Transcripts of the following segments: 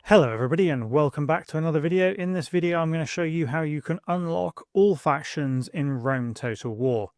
Hello everybody and welcome back to another video. In this video I'm going to show you how you can unlock all factions in Rome Total War.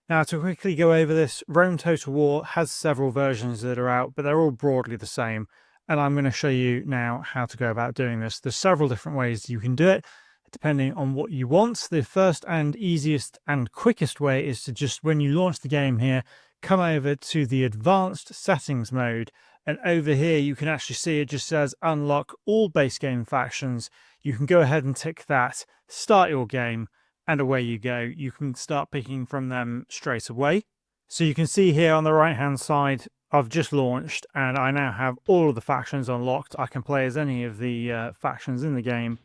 Now to quickly go over this, Rome Total War has several versions that are out, but they're all broadly the same, and I'm going to show you now how to go about doing this. There's several different ways you can do it depending on what you want. The first and easiest and quickest way is to just, when you launch the game here, come over to the advanced settings mode, and over here you can actually see it just says unlock all base game factions. You can go ahead and tick that, start your game, and away you go. You can start picking from them straight away. So you can see here on the right hand side I've just launched and I now have all of the factions unlocked. I can play as any of the factions in the game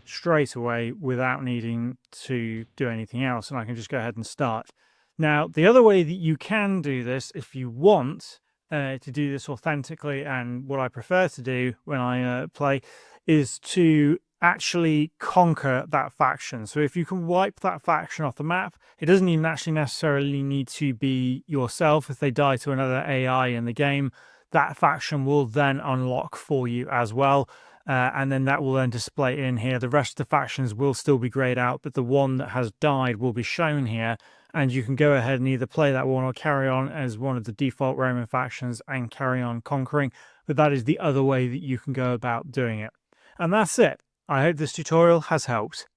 straight away without needing to do anything else, and I can just go ahead and start. Now the other way that you can do this, if you want to do this authentically, and what I prefer to do when I play, is to actually conquer that faction. So if you can wipe that faction off the map, it doesn't even actually necessarily need to be yourself. If they die to another AI in the game, that faction will then unlock for you as well. And then that will then display in here. The rest of the factions will still be grayed out, but the one that has died will be shown here. And you can go ahead and either play that one or carry on as one of the default Roman factions and carry on conquering. But that is the other way that you can go about doing it. And that's it. I hope this tutorial has helped.